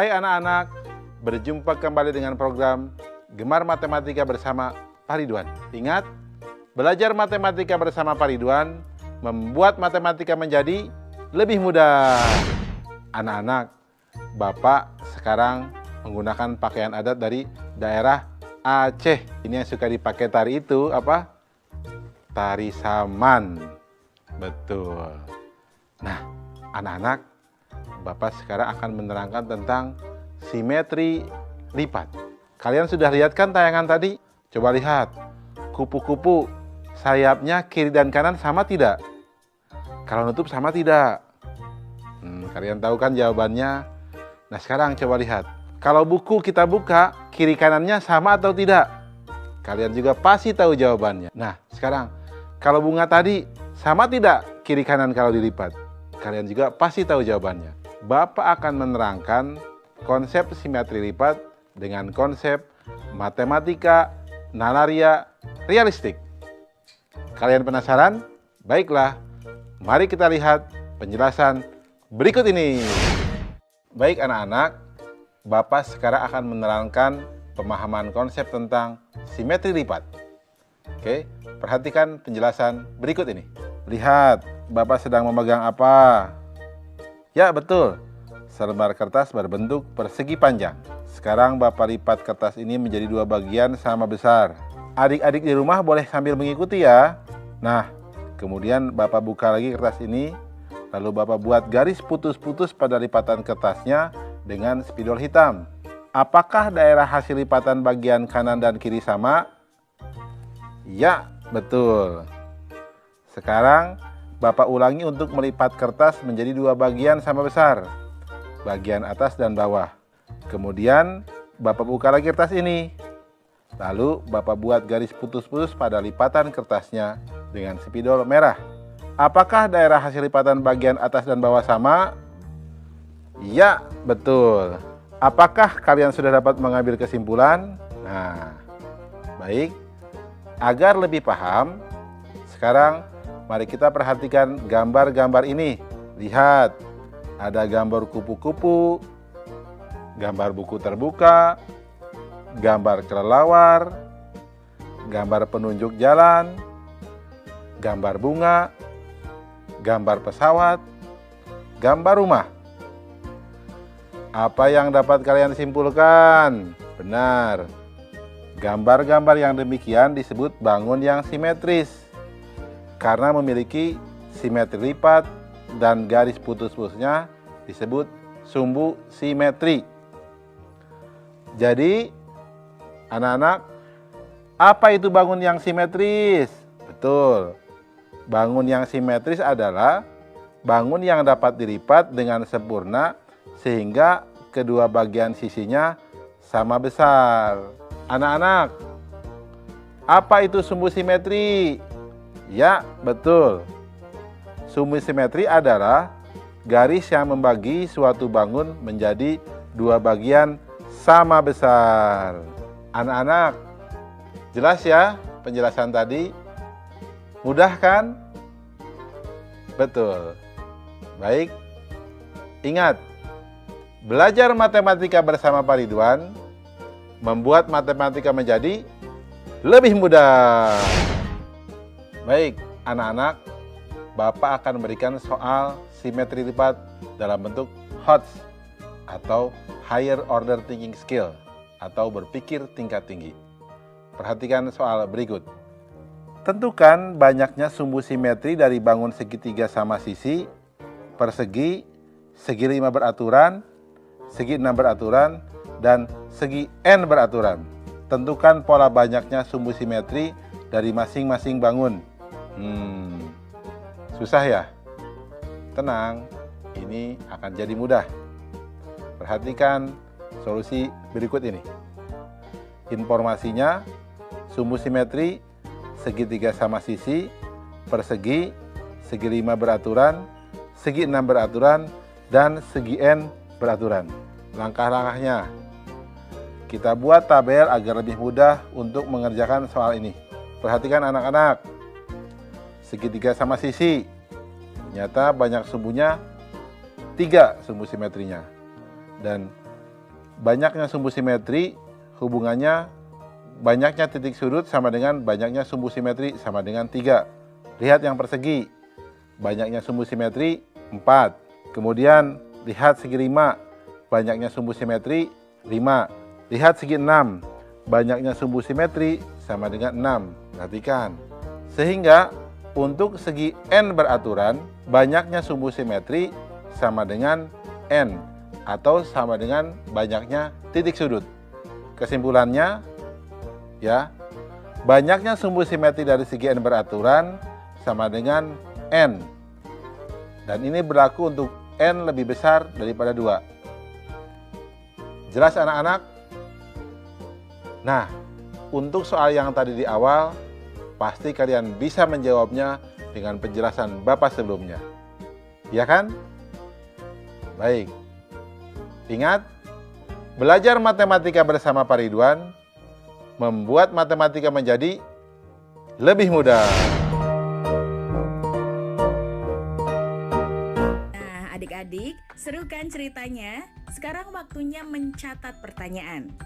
Hai anak-anak, berjumpa kembali dengan program Gemar Matematika bersama Pak Ridwan. Ingat, belajar matematika bersama Pak Ridwan membuat matematika menjadi lebih mudah. Anak-anak, Bapak sekarang menggunakan pakaian adat dari daerah Aceh. Ini yang suka dipakai tari itu apa? Tari saman. Betul. Nah, anak-anak, Bapak sekarang akan menerangkan tentang simetri lipat. Kalian sudah lihat kan tayangan tadi? Coba lihat. Kupu-kupu sayapnya kiri dan kanan sama tidak? Kalau nutup sama tidak? Kalian tahu kan jawabannya? Nah, sekarang coba lihat. Kalau buku kita buka, kiri kanannya sama atau tidak? Kalian juga pasti tahu jawabannya. Nah, sekarang kalau bunga tadi sama tidak kiri kanan kalau dilipat? Kalian juga pasti tahu jawabannya. Bapak akan menerangkan konsep simetri lipat dengan konsep matematika nalaria realistik. Kalian penasaran? Baiklah, mari kita lihat penjelasan berikut ini. Baik anak-anak, Bapak sekarang akan menerangkan pemahaman konsep tentang simetri lipat. Oke, perhatikan penjelasan berikut ini. Lihat, Bapak sedang memegang apa? Ya, betul. Selembar kertas berbentuk persegi panjang. Sekarang Bapak lipat kertas ini menjadi dua bagian sama besar. Adik-adik di rumah boleh sambil mengikuti ya. Nah, kemudian Bapak buka lagi kertas ini. Lalu Bapak buat garis putus-putus pada lipatan kertasnya dengan spidol hitam. Apakah daerah hasil lipatan bagian kanan dan kiri sama? Ya, betul. Sekarang Bapak ulangi untuk melipat kertas menjadi dua bagian sama besar, bagian atas dan bawah. Kemudian Bapak buka lagi kertas ini. Lalu Bapak buat garis putus-putus pada lipatan kertasnya dengan spidol merah. Apakah daerah hasil lipatan bagian atas dan bawah sama? Ya, betul. Apakah kalian sudah dapat mengambil kesimpulan? Nah, baik. Agar lebih paham, sekarang mari kita perhatikan gambar-gambar ini. Lihat, ada gambar kupu-kupu, gambar buku terbuka, gambar kelelawar, gambar penunjuk jalan, gambar bunga, gambar pesawat, gambar rumah. Apa yang dapat kalian simpulkan? Benar, gambar-gambar yang demikian disebut bangun yang simetris karena memiliki simetri lipat dan garis putus-putusnya disebut sumbu simetri. Jadi, anak-anak, apa itu bangun yang simetris? Betul. Bangun yang simetris adalah bangun yang dapat dilipat dengan sempurna sehingga kedua bagian sisinya sama besar. Anak-anak, apa itu sumbu simetri? Ya, betul. Sumbu simetri adalah garis yang membagi suatu bangun menjadi dua bagian sama besar. Anak-anak, jelas ya penjelasan tadi? Mudah kan? Betul. Baik. Ingat, belajar matematika bersama Pak Ridwan membuat matematika menjadi lebih mudah. Baik, anak-anak, Bapak akan memberikan soal simetri lipat dalam bentuk HOTS atau Higher Order Thinking Skill atau berpikir tingkat tinggi. Perhatikan soal berikut. Tentukan banyaknya sumbu simetri dari bangun segitiga sama sisi, persegi, segi 5 beraturan, segi 6 beraturan, dan segi n beraturan. Tentukan pola banyaknya sumbu simetri dari masing-masing bangun. Susah ya? Tenang, ini akan jadi mudah. Perhatikan solusi berikut ini. Informasinya, sumbu simetri segitiga sama sisi, persegi, segi 5 beraturan, segi 6 beraturan, dan segi n beraturan. Langkah-langkahnya, kita buat tabel agar lebih mudah untuk mengerjakan soal ini. Perhatikan anak-anak, segitiga sama sisi, ternyata banyak sumbunya 3 sumbu simetrinya. Dan banyaknya sumbu simetri hubungannya banyaknya titik sudut sama dengan banyaknya sumbu simetri sama dengan 3. Lihat yang persegi. Banyaknya sumbu simetri 4. Kemudian lihat segi 5. Banyaknya sumbu simetri 5. Lihat segi 6. Banyaknya sumbu simetri sama dengan 6. Perhatikan. Sehingga untuk segi n beraturan, banyaknya sumbu simetri sama dengan n atau sama dengan banyaknya titik sudut. Kesimpulannya, ya, banyaknya sumbu simetri dari segi n beraturan sama dengan n. Dan ini berlaku untuk n lebih besar daripada 2. Jelas anak-anak? Nah, untuk soal yang tadi di awal, pasti kalian bisa menjawabnya dengan penjelasan Bapak sebelumnya. Ya kan? Baik. Ingat, belajar matematika bersama Pak Ridwan membuat matematika menjadi lebih mudah. Nah, adik-adik, seru kan ceritanya? Sekarang waktunya mencatat pertanyaan.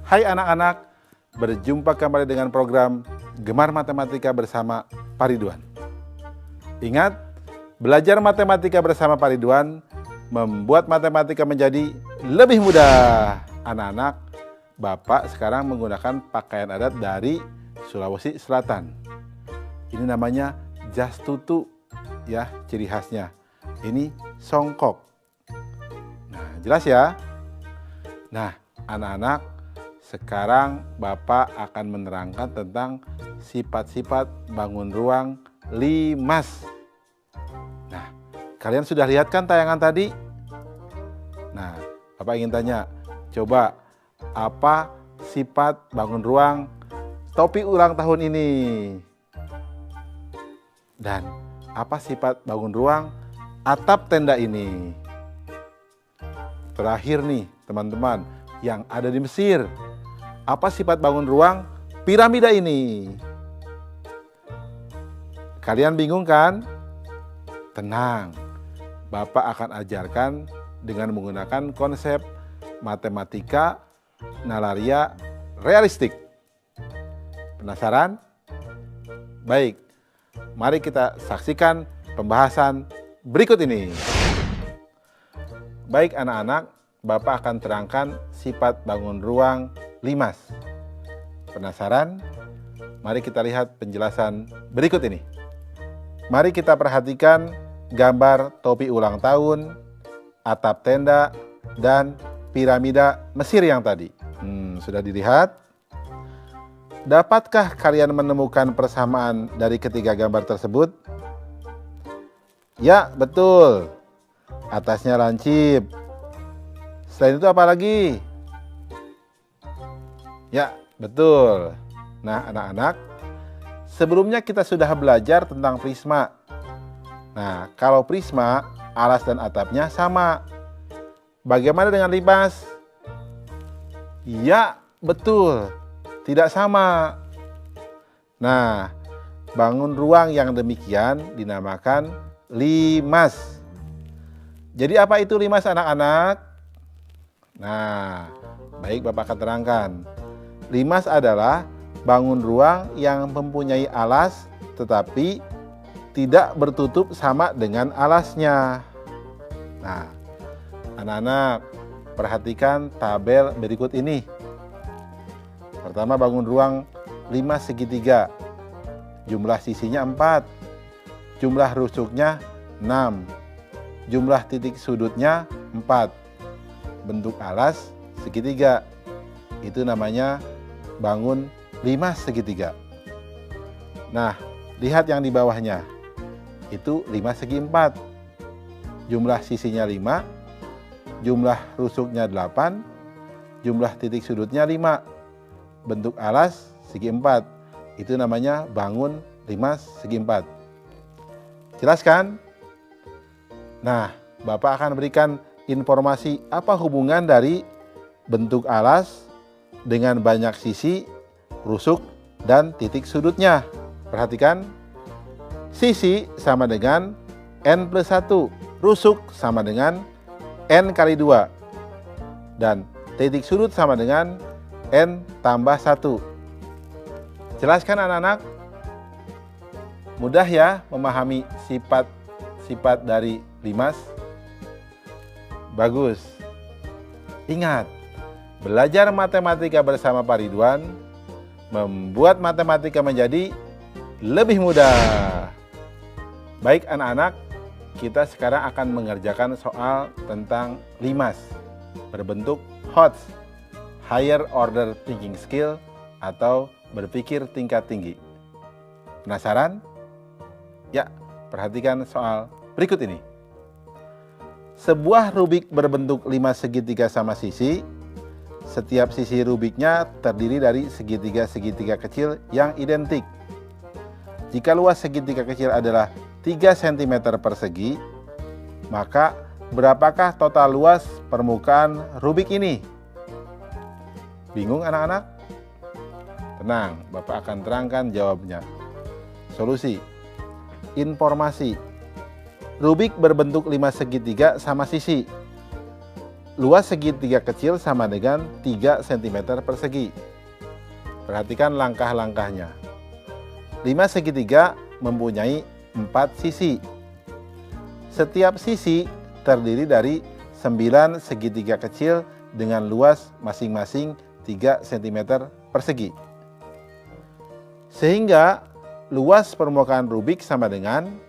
Hai anak-anak, berjumpa kembali dengan program Gemar Matematika bersama Pak Ridwan. Ingat, belajar matematika bersama Pak Ridwan membuat matematika menjadi lebih mudah. Anak-anak, Bapak sekarang menggunakan pakaian adat dari Sulawesi Selatan. Ini namanya jas tutu, ya, ciri khasnya. Ini songkok. Nah, jelas ya? Nah, anak-anak, sekarang Bapak akan menerangkan tentang sifat-sifat bangun ruang limas. Nah, kalian sudah lihat kan tayangan tadi? Nah, Bapak ingin tanya, coba apa sifat bangun ruang topi ulang tahun ini? Dan apa sifat bangun ruang atap tenda ini? Terakhir nih, teman-teman, yang ada di Mesir. Apa sifat bangun ruang piramida ini? Kalian bingung kan? Tenang, Bapak akan ajarkan dengan menggunakan konsep matematika nalaria realistik. Penasaran? Baik, mari kita saksikan pembahasan berikut ini. Baik anak-anak, Bapak akan terangkan sifat bangun ruang limas. Penasaran? Mari kita lihat penjelasan berikut ini. Mari kita perhatikan gambar topi ulang tahun, atap tenda, dan piramida Mesir yang tadi. Sudah dilihat? Dapatkah kalian menemukan persamaan dari ketiga gambar tersebut? Ya, betul. Atasnya lancip. Selain itu apa lagi? Ya, betul. Nah, anak-anak, sebelumnya kita sudah belajar tentang prisma. Nah, kalau prisma, alas dan atapnya sama. Bagaimana dengan limas? Ya, betul. Tidak sama. Nah, bangun ruang yang demikian dinamakan limas. Jadi apa itu limas anak-anak? Nah, baik Bapak akan terangkan. Limas adalah bangun ruang yang mempunyai alas tetapi tidak bertutup sama dengan alasnya. Nah, anak-anak, perhatikan tabel berikut ini. Pertama, bangun ruang limas segitiga. Jumlah sisinya 4. Jumlah rusuknya 6. Jumlah titik sudutnya 4. Bentuk alas segitiga. Itu namanya bangun 5 segitiga. Nah, lihat yang di bawahnya. Itu 5 segi 4. Jumlah sisinya 5, jumlah rusuknya 8, jumlah titik sudutnya 5. Bentuk alas segi 4. Itu namanya bangun 5 segi 4. Jelas kan? Nah, Bapak akan berikan informasi apa hubungan dari bentuk alas dengan banyak sisi, rusuk, dan titik sudutnya. Perhatikan, sisi sama dengan N plus 1, rusuk sama dengan N kali 2, dan titik sudut sama dengan N tambah 1. Jelaskan anak-anak? Mudah ya memahami sifat dari limas? Bagus. Ingat, belajar matematika bersama Pak Ridwan membuat matematika menjadi lebih mudah. Baik anak-anak, kita sekarang akan mengerjakan soal tentang limas berbentuk HOTS, Higher Order Thinking Skill, atau berpikir tingkat tinggi. Penasaran? Ya, perhatikan soal berikut ini. Sebuah rubik berbentuk 5 segitiga sama sisi. Setiap sisi rubiknya terdiri dari segitiga-segitiga kecil yang identik. Jika luas segitiga kecil adalah 3 cm persegi, maka berapakah total luas permukaan rubik ini? Bingung anak-anak? Tenang, Bapak akan terangkan jawabnya. Solusi. Informasi. Rubik berbentuk 5 segitiga sama sisi. Luas segitiga kecil sama dengan 3 cm persegi. Perhatikan langkah-langkahnya. 5 segitiga mempunyai 4 sisi. Setiap sisi terdiri dari 9 segitiga kecil dengan luas masing-masing 3 cm persegi. Sehingga luas permukaan rubik sama dengan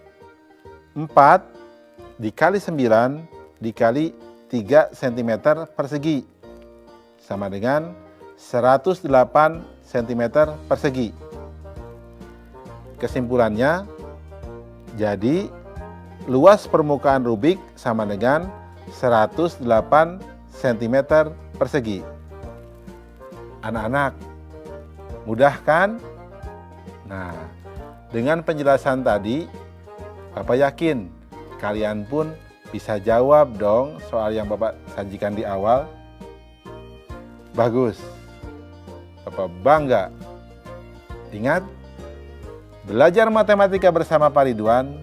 4 dikali 9 dikali 3 cm persegi sama dengan 108 cm persegi. Kesimpulannya, jadi luas permukaan rubik sama dengan 108 cm persegi. Anak-anak, mudah kan? Nah, dengan penjelasan tadi, Bapak yakin kalian pun bisa jawab dong soal yang Bapak sajikan di awal. Bagus. Bapak bangga. Ingat, belajar matematika bersama Pak Ridwan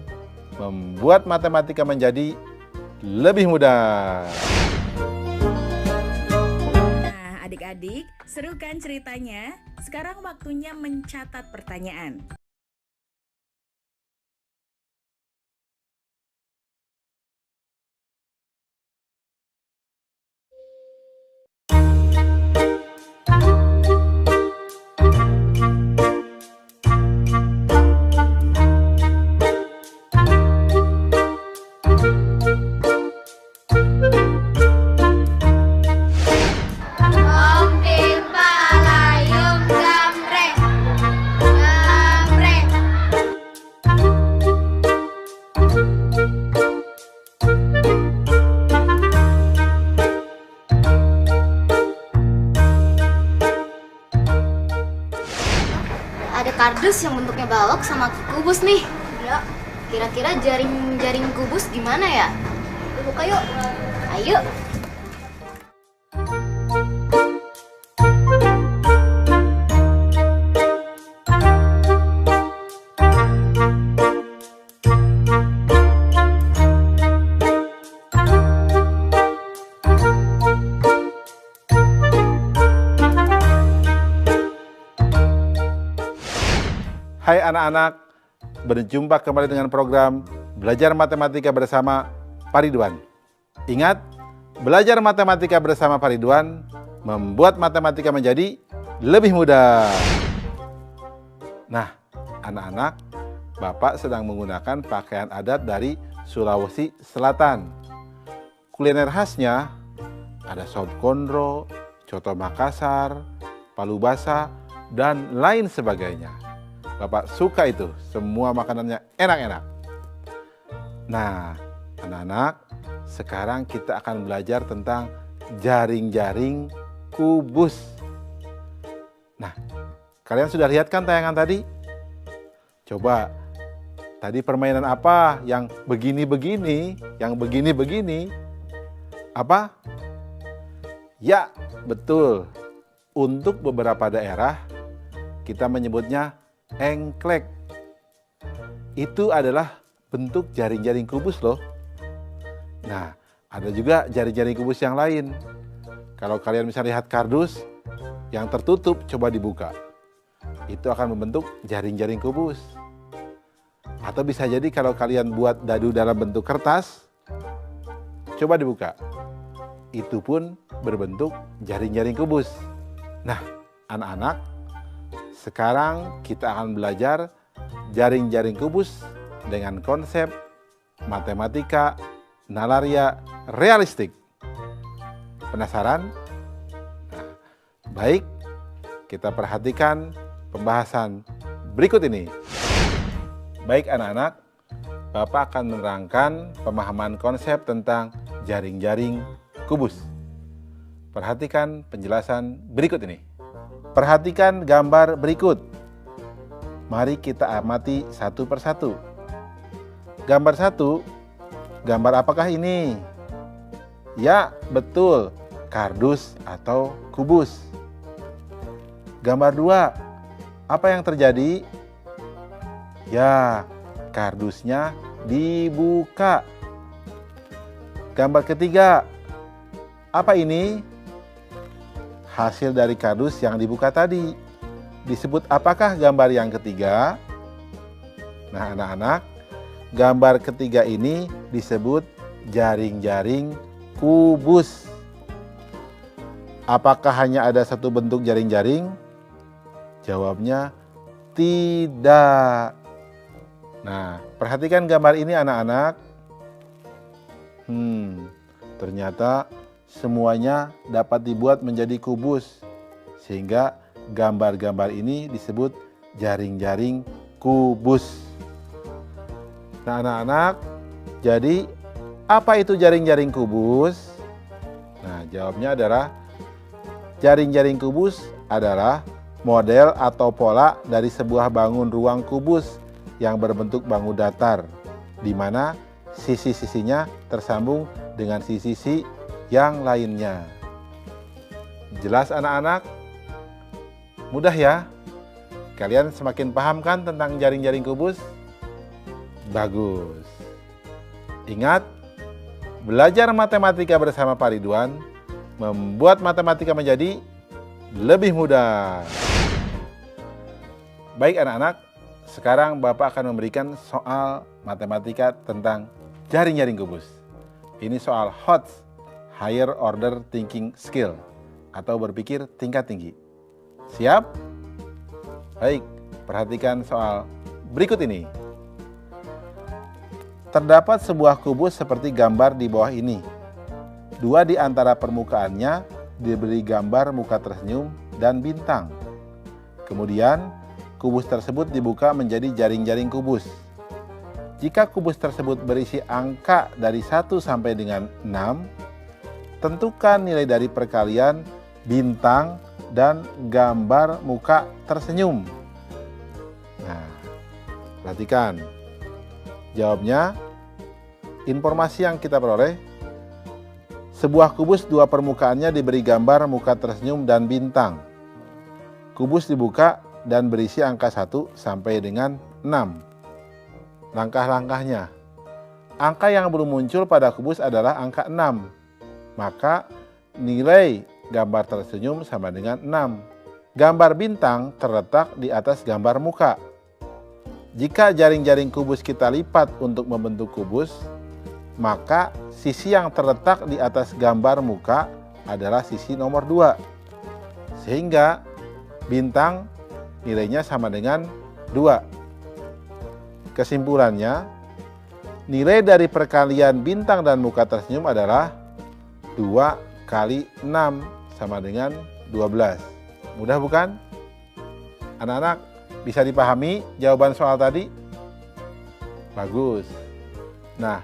membuat matematika menjadi lebih mudah. Nah, adik-adik, seru kan ceritanya? Sekarang waktunya mencatat pertanyaan. Ada kardus yang bentuknya balok sama kubus nih. Ya, kira-kira jaring kubus gimana ya? Buka yuk. Ayo. Hai anak-anak, berjumpa kembali dengan program Belajar Matematika bersama Pak Ridwan. Ingat, belajar matematika bersama Pak Ridwan membuat matematika menjadi lebih mudah. Nah, anak-anak, Bapak sedang menggunakan pakaian adat dari Sulawesi Selatan. kuliner khasnya ada sop kondro, coto Makassar, palu basah, dan lain sebagainya. Bapak suka itu, semua makanannya enak-enak. Nah, anak-anak, sekarang kita akan belajar tentang jaring-jaring kubus. Nah, kalian sudah lihat kan tayangan tadi? Coba, tadi permainan apa yang begini-begini, yang begini-begini? Apa? Ya, betul. Untuk beberapa daerah, kita menyebutnya engklek. Itu adalah bentuk jaring-jaring kubus loh. Nah, ada juga jaring-jaring kubus yang lain. Kalau kalian bisa lihat kardus yang tertutup, coba dibuka. Itu akan membentuk jaring-jaring kubus. Atau bisa jadi kalau kalian buat dadu dalam bentuk kertas, coba dibuka. Itu pun berbentuk jaring-jaring kubus. Nah, anak-anak, sekarang kita akan belajar jaring-jaring kubus dengan konsep matematika nalaria realistik. Penasaran? Nah, baik, kita perhatikan pembahasan berikut ini. Baik anak-anak, Bapak akan menerangkan pemahaman konsep tentang jaring-jaring kubus. Perhatikan penjelasan berikut ini. Perhatikan gambar berikut. Mari kita amati satu persatu. Gambar 1, gambar apakah ini? Ya, betul, kardus atau kubus. Gambar 2, apa yang terjadi? Ya, kardusnya dibuka. Gambar ketiga, apa ini? Hasil dari kardus yang dibuka tadi. Disebut apakah gambar yang ketiga? Nah, anak-anak, gambar ketiga ini disebut jaring-jaring kubus. Apakah hanya ada satu bentuk jaring-jaring? Jawabnya tidak. Nah, perhatikan gambar ini anak-anak. Ternyata semuanya dapat dibuat menjadi kubus. Sehingga gambar-gambar ini disebut jaring-jaring kubus. Nah, anak-anak, jadi apa itu jaring-jaring kubus? Nah, jawabnya adalah jaring-jaring kubus adalah model atau pola dari sebuah bangun ruang kubus yang berbentuk bangun datar, di mana sisi-sisinya tersambung dengan sisi-sisi yang lainnya. Jelas anak-anak? Mudah ya? Kalian semakin paham kan tentang jaring-jaring kubus? Bagus. Ingat, belajar matematika bersama Pak Ridwan membuat matematika menjadi lebih mudah. Baik anak-anak, sekarang Bapak akan memberikan soal matematika tentang jaring-jaring kubus. Ini soal HOTS, Higher Order Thinking Skill, atau berpikir tingkat tinggi. Siap? Baik, perhatikan soal berikut ini. Terdapat sebuah kubus seperti gambar di bawah ini. Dua di antara permukaannya diberi gambar muka tersenyum dan bintang. Kemudian, kubus tersebut dibuka menjadi jaring-jaring kubus. Jika kubus tersebut berisi angka dari 1 sampai dengan 6, tentukan nilai dari perkalian bintang dan gambar muka tersenyum. Nah, perhatikan. Jawabnya, informasi yang kita peroleh, sebuah kubus dua permukaannya diberi gambar muka tersenyum dan bintang. Kubus dibuka dan berisi angka 1 sampai dengan 6. Langkah-langkahnya. Angka yang belum muncul pada kubus adalah angka 6. Maka nilai gambar tersenyum sama dengan 6. Gambar bintang terletak di atas gambar muka. Jika jaring-jaring kubus kita lipat untuk membentuk kubus, maka sisi yang terletak di atas gambar muka adalah sisi nomor 2. Sehingga bintang nilainya sama dengan 2. Kesimpulannya, nilai dari perkalian bintang dan muka tersenyum adalah 2 kali 6 sama dengan 12. Mudah bukan? Anak-anak bisa dipahami jawaban soal tadi? Bagus. Nah,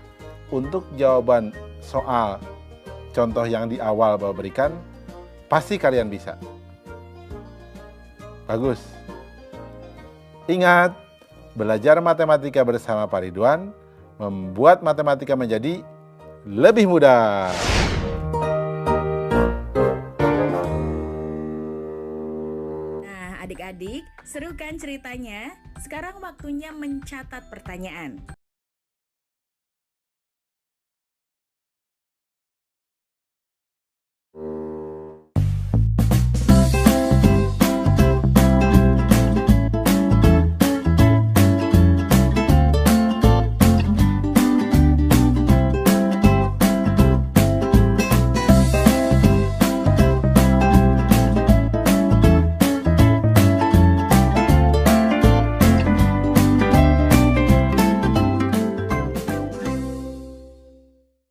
untuk jawaban soal contoh yang di awal Bapak berikan, pasti kalian bisa. Bagus. Ingat, belajar matematika bersama Pak Ridwan membuat matematika menjadi lebih mudah. Nah, adik-adik, seru kan ceritanya? Sekarang waktunya mencatat pertanyaan.